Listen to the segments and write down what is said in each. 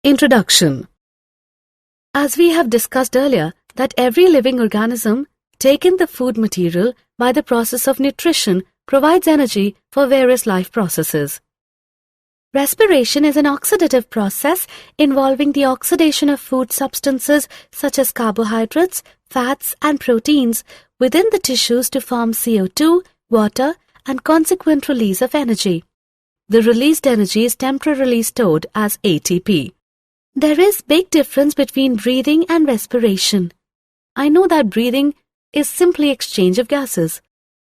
Introduction. As we have discussed earlier, that every living organism taking the food material by the process of nutrition provides energy for various life processes. Respiration is an oxidative process involving the oxidation of food substances such as carbohydrates, fats and proteins within the tissues to form CO2, water and consequent release of energy. The released energy is temporarily stored as ATP. There is big difference between breathing and respiration. I know that breathing is simply exchange of gases.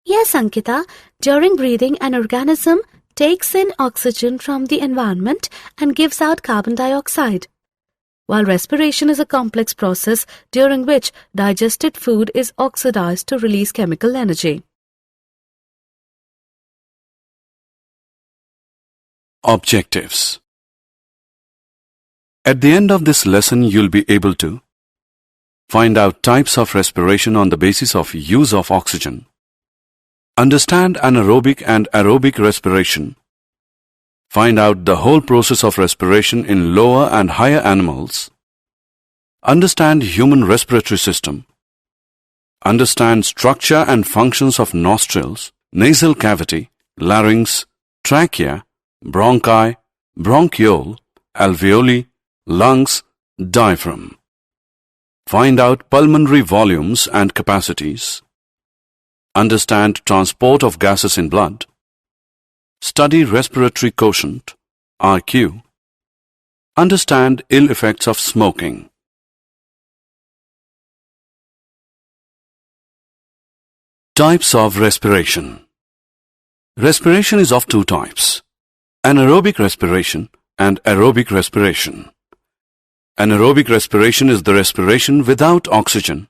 Yes, Ankita, during breathing an organism takes in oxygen from the environment and gives out carbon dioxide, while respiration is a complex process during which digested food is oxidized to release chemical energy. Objectives. At the end of this lesson, you'll be able to find out types of respiration on the basis of use of oxygen, understand anaerobic and aerobic respiration, find out the whole process of respiration in lower and higher animals, understand human respiratory system, understand structure and functions of nostrils, nasal cavity, larynx, trachea, bronchi, bronchiole, alveoli, lungs, diaphragm. Find out pulmonary volumes and capacities. Understand transport of gases in blood. Study respiratory quotient, RQ. Understand ill effects of smoking. Types of respiration. Respiration is of two types: anaerobic respiration and aerobic respiration. Anaerobic respiration is the respiration without oxygen,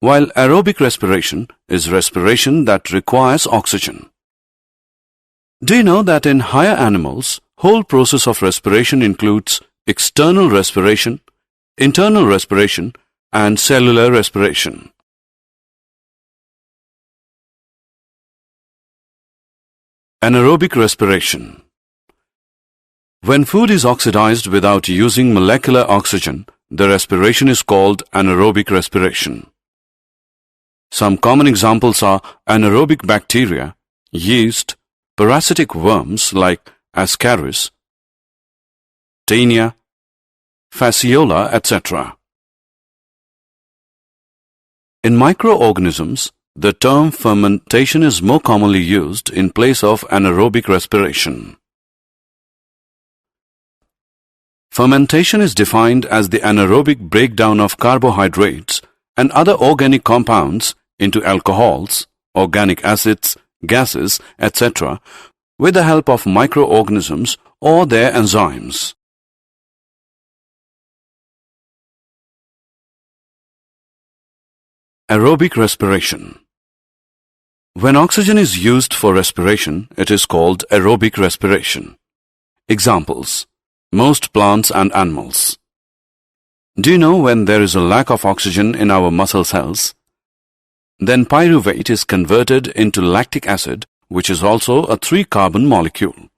while aerobic respiration is respiration that requires oxygen. Do you know that in higher animals, whole process of respiration includes external respiration, internal respiration, and cellular respiration? Anaerobic respiration. When food is oxidized without using molecular oxygen, the respiration is called anaerobic respiration. Some common examples are anaerobic bacteria, yeast, parasitic worms like Ascaris, Taenia, Fasciola, etc. In microorganisms, the term fermentation is more commonly used in place of anaerobic respiration. Fermentation is defined as the anaerobic breakdown of carbohydrates and other organic compounds into alcohols, organic acids, gases, etc. with the help of microorganisms or their enzymes. Aerobic respiration. When oxygen is used for respiration, it is called aerobic respiration. Examples: most plants and animals. Do you know when there is a lack of oxygen in our muscle cells? Then pyruvate is converted into lactic acid, which is also a 3-carbon molecule.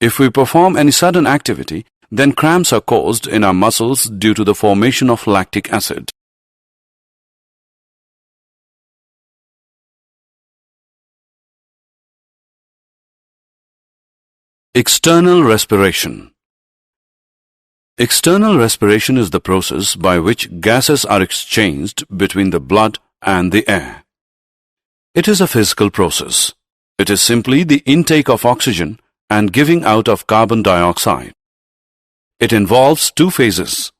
If we perform any sudden activity, then cramps are caused in our muscles due to the formation of lactic acid. External respiration. External respiration is the process by which gases are exchanged between the blood and the air. It is a physical process. It is simply the intake of oxygen and giving out of carbon dioxide. It involves two phases: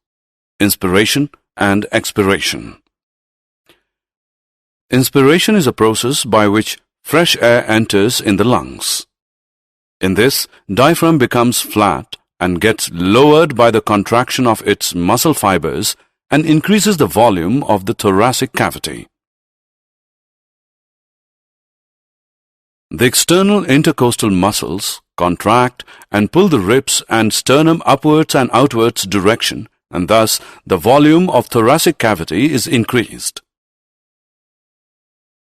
inspiration and expiration. Inspiration is a process by which fresh air enters in the lungs. In this, diaphragm becomes flat and gets lowered by the contraction of its muscle fibers and increases the volume of the thoracic cavity. The external intercostal muscles contract and pull the ribs and sternum upwards and outwards direction, and thus the volume of thoracic cavity is increased.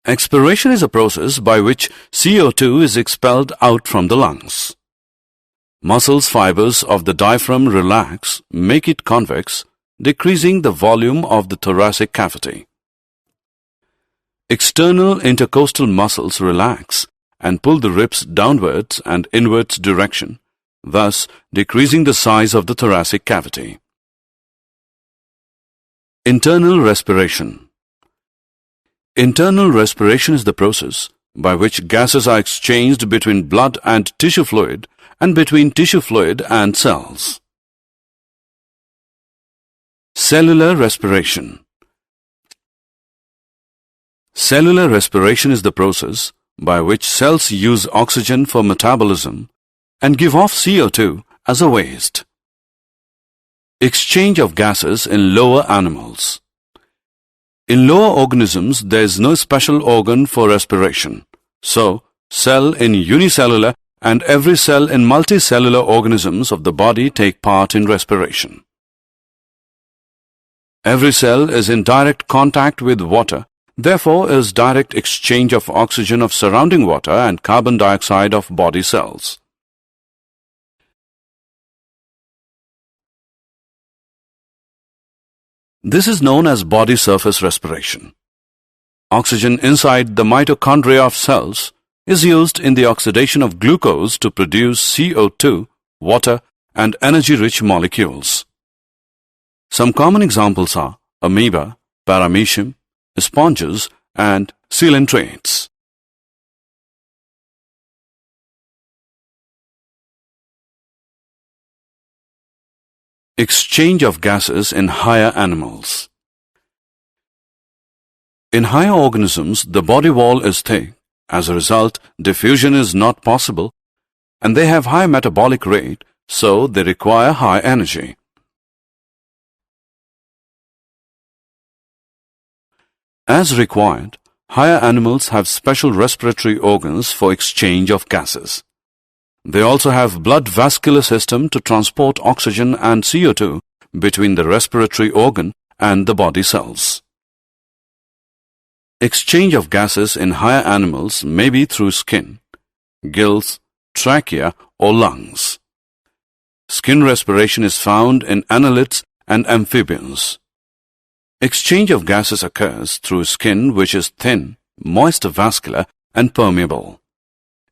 Expiration is a process by which CO2 is expelled out from the lungs. Muscles fibers of the diaphragm relax, make it convex, decreasing the volume of the thoracic cavity. External intercostal muscles relax and pull the ribs downwards and inwards direction, thus decreasing the size of the thoracic cavity. Internal respiration. Internal respiration is the process by which gases are exchanged between blood and tissue fluid and between tissue fluid and cells. Cellular respiration. Cellular respiration is the process by which cells use oxygen for metabolism and give off CO2 as a waste. Exchange of gases in lower animals. In lower organisms, there is no special organ for respiration. So, cell in unicellular and every cell in multicellular organisms of the body take part in respiration. Every cell is in direct contact with water. Therefore, is direct exchange of oxygen of surrounding water and carbon dioxide of body cells. This is known as body surface respiration. Oxygen inside the mitochondria of cells is used in the oxidation of glucose to produce CO2, water, and energy-rich molecules. Some common examples are amoeba, paramecium, sponges, and coelentrates. Exchange of gases in higher animals. In higher organisms, the body wall is thick. As a result, diffusion is not possible, and they have high metabolic rate, so they require high energy. As required, higher animals have special respiratory organs for exchange of gases. They also have blood vascular system to transport oxygen and CO2 between the respiratory organ and the body cells. Exchange of gases in higher animals may be through skin, gills, trachea, or lungs. Skin respiration is found in annelids and amphibians. Exchange of gases occurs through skin which is thin, moist vascular, and permeable.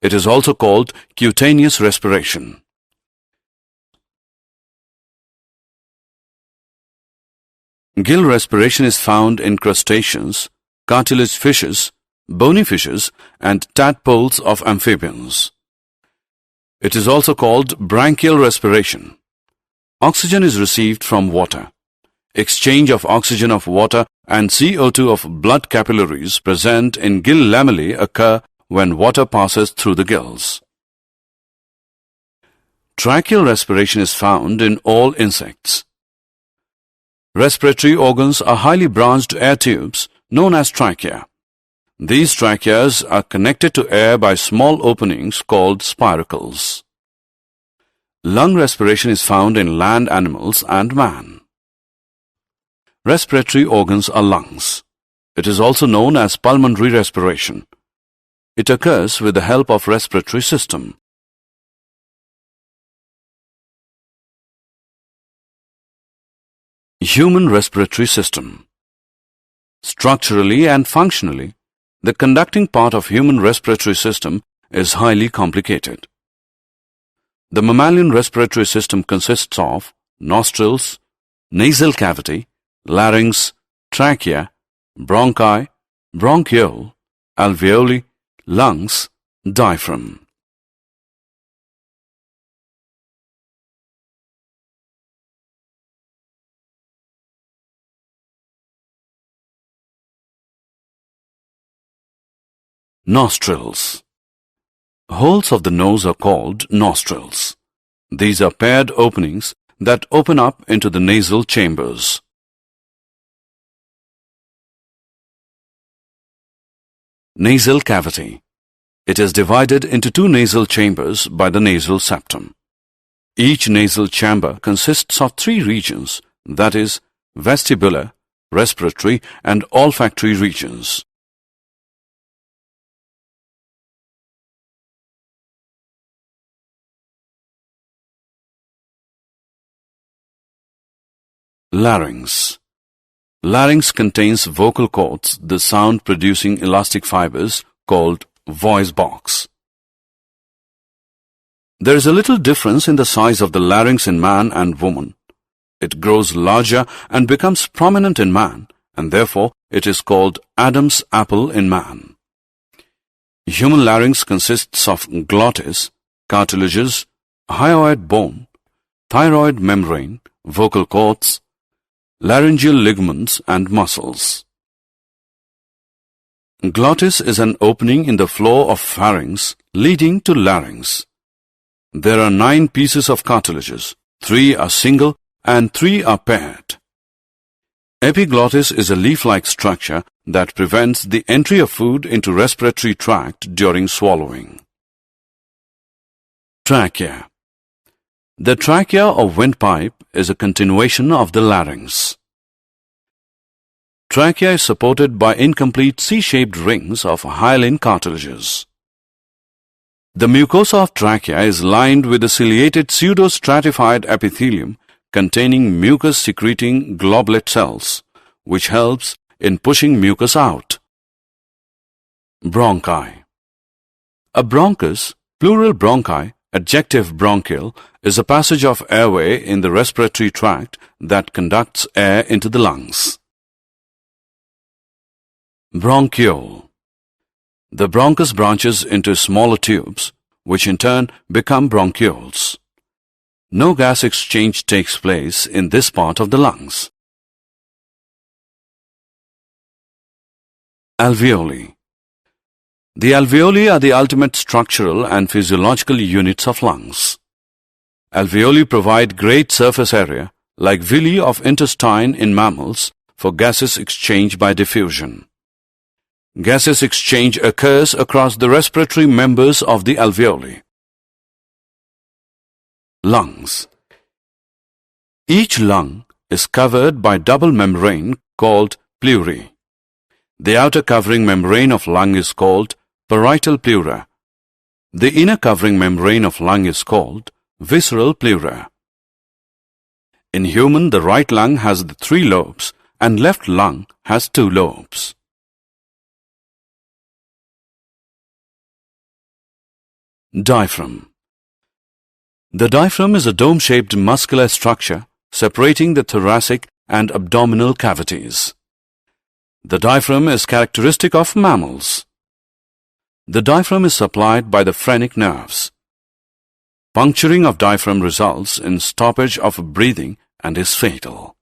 It is also called cutaneous respiration. Gill respiration is found in crustaceans, cartilage fishes, bony fishes, and tadpoles of amphibians. It is also called branchial respiration. Oxygen is received from water. Exchange of oxygen of water and CO2 of blood capillaries present in gill lamellae occur when water passes through the gills. Tracheal respiration is found in all insects. Respiratory organs are highly branched air tubes known as trachea. These tracheas are connected to air by small openings called spiracles. Lung respiration is found in land animals and man. Respiratory organs are lungs. It is also known as pulmonary respiration. It occurs with the help of respiratory system. Human respiratory system. Structurally and functionally, the conducting part of human respiratory system is highly complicated. The mammalian respiratory system consists of nostrils, nasal cavity, larynx, trachea, bronchi, bronchiole, alveoli, lungs, diaphragm. Nostrils. Holes of the nose are called nostrils. These are paired openings that open up into the nasal chambers. Nasal cavity. It is divided into two nasal chambers by the nasal septum. Each nasal chamber consists of three regions, that is, vestibular, respiratory, and olfactory regions. Larynx. Larynx contains vocal cords, the sound-producing elastic fibers called voice box. There is a little difference in the size of the larynx in man and woman. It grows larger and becomes prominent in man, and therefore it is called Adam's apple in man. Human larynx consists of glottis, cartilages, hyoid bone, thyroid membrane, vocal cords, laryngeal ligaments and muscles. Glottis is an opening in the floor of pharynx leading to larynx. There are 9 pieces of cartilages, 3 are single and 3 are paired. Epiglottis is a leaf-like structure that prevents the entry of food into respiratory tract during swallowing. Trachea. The trachea or windpipe is a continuation of the larynx. Trachea is supported by incomplete C-shaped rings of hyaline cartilages. The mucosa of trachea is lined with a ciliated pseudostratified epithelium containing mucus-secreting globulate cells, which helps in pushing mucus out. Bronchi. A bronchus, plural bronchi, adjective bronchial, is a passage of airway in the respiratory tract that conducts air into the lungs. Bronchiole. The bronchus branches into smaller tubes, which in turn become bronchioles. No gas exchange takes place in this part of the lungs. Alveoli. The alveoli are the ultimate structural and physiological units of lungs. Alveoli provide great surface area, like villi of intestine in mammals, for gaseous exchange by diffusion. Gaseous exchange occurs across the respiratory members of the alveoli. Lungs. Each lung is covered by double membrane called pleurae. The outer covering membrane of lung is called parietal pleura. The inner covering membrane of lung is called visceral pleura. In human, the right lung has the 3 lobes and left lung has 2 lobes. Diaphragm. The diaphragm is a dome-shaped muscular structure separating the thoracic and abdominal cavities. The diaphragm is characteristic of mammals. The diaphragm is supplied by the phrenic nerves. Puncturing of diaphragm results in stoppage of breathing and is fatal.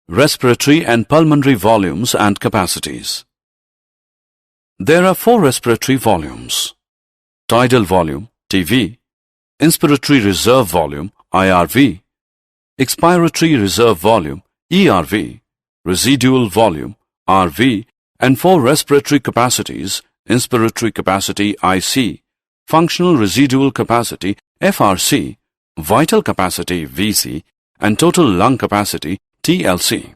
Respiratory and pulmonary volumes and capacities. There are 4 respiratory volumes: tidal volume, TV, inspiratory reserve volume, IRV, expiratory reserve volume, ERV, residual volume, RV, and 4 respiratory capacities: inspiratory capacity, IC, functional residual capacity, FRC, vital capacity, VC, and total lung capacity, TLC.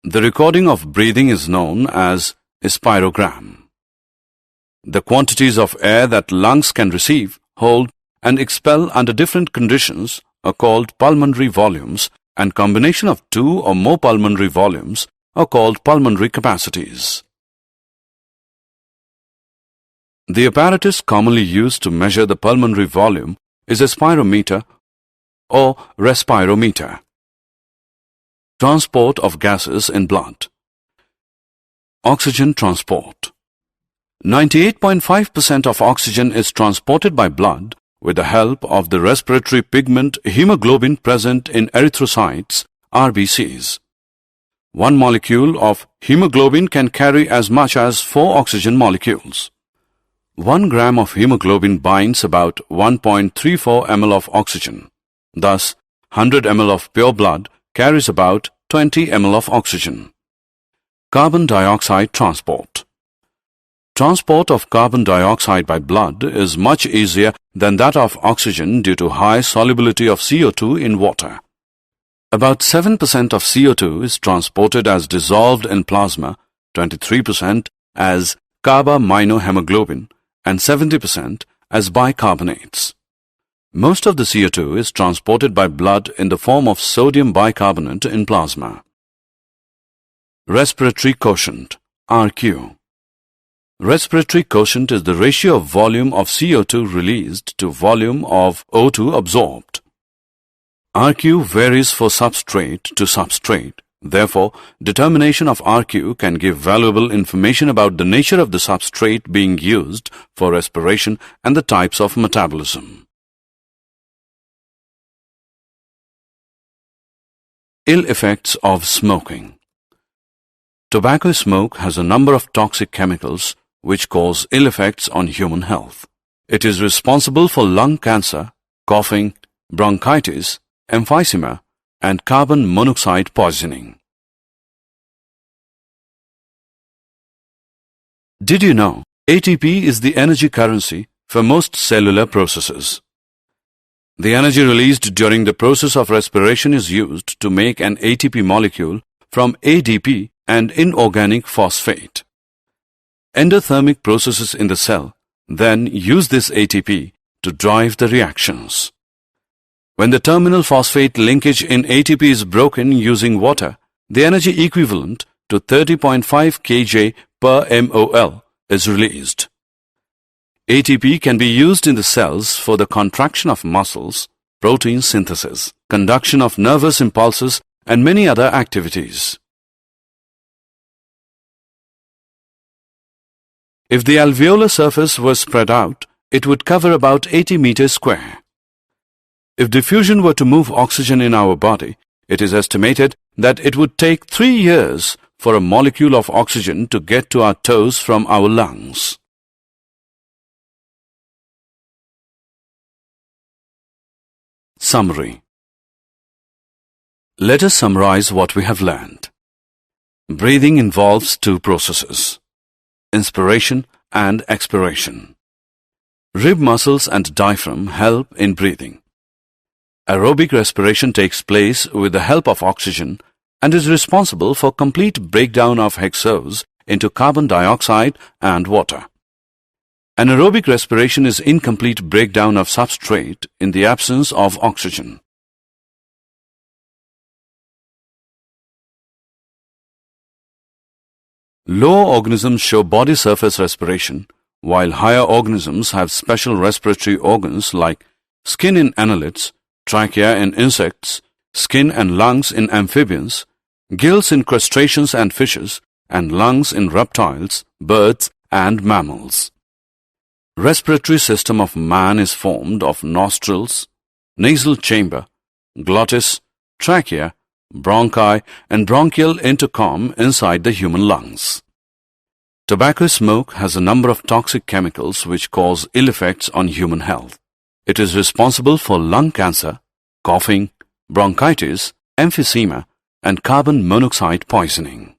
The recording of breathing is known as a spirogram. The quantities of air that lungs can receive, hold, and expel under different conditions are called pulmonary volumes, and combination of 2 or more pulmonary volumes are called pulmonary capacities. The apparatus commonly used to measure the pulmonary volume is a spirometer or respirometer. Transport of gases in blood. Oxygen transport. 98.5% of oxygen is transported by blood with the help of the respiratory pigment hemoglobin present in erythrocytes, RBCs. 1 molecule of hemoglobin can carry as much as 4 oxygen molecules. 1 gram of hemoglobin binds about 1.34 ml of oxygen. Thus, 100 ml of pure blood carries about 20 ml of oxygen. Carbon dioxide transport. Transport of carbon dioxide by blood is much easier than that of oxygen due to high solubility of CO2 in water. About 7% of CO2 is transported as dissolved in plasma, 23% as carbaminohemoglobin, and 70% as bicarbonates. Most of the CO2 is transported by blood in the form of sodium bicarbonate in plasma. Respiratory quotient, RQ. Respiratory quotient is the ratio of volume of CO2 released to volume of O2 absorbed. RQ varies for substrate to substrate. Therefore, determination of RQ can give valuable information about the nature of the substrate being used for respiration and the types of metabolism. Ill effects of smoking. Tobacco smoke has a number of toxic chemicals which cause ill effects on human health. It is responsible for lung cancer, coughing, bronchitis, emphysema, and carbon monoxide poisoning. Did you know ATP is the energy currency for most cellular processes? The energy released during the process of respiration is used to make an ATP molecule from ADP and inorganic phosphate. Endothermic processes in the cell then use this ATP to drive the reactions. When the terminal phosphate linkage in ATP is broken using water, the energy equivalent to 30.5 kJ per mol is released. ATP can be used in the cells for the contraction of muscles, protein synthesis, conduction of nervous impulses, and many other activities. If the alveolar surface were spread out, it would cover about 80 meters square. If diffusion were to move oxygen in our body, it is estimated that it would take 3 years for a molecule of oxygen to get to our toes from our lungs. Summary. Let us summarize what we have learned. Breathing involves two processes: inspiration and expiration. Rib muscles and diaphragm help in breathing. Aerobic respiration takes place with the help of oxygen and is responsible for complete breakdown of hexose into carbon dioxide and water. Anaerobic respiration is incomplete breakdown of substrate in the absence of oxygen. Lower organisms show body surface respiration, while higher organisms have special respiratory organs like skin in annelids, trachea in insects, skin and lungs in amphibians, gills in crustaceans and fishes, and lungs in reptiles, birds, and mammals. Respiratory system of man is formed of nostrils, nasal chamber, glottis, trachea, bronchi, and bronchial intercom inside the human lungs. Tobacco smoke has a number of toxic chemicals which cause ill effects on human health. It is responsible for lung cancer, coughing, bronchitis, emphysema, and carbon monoxide poisoning.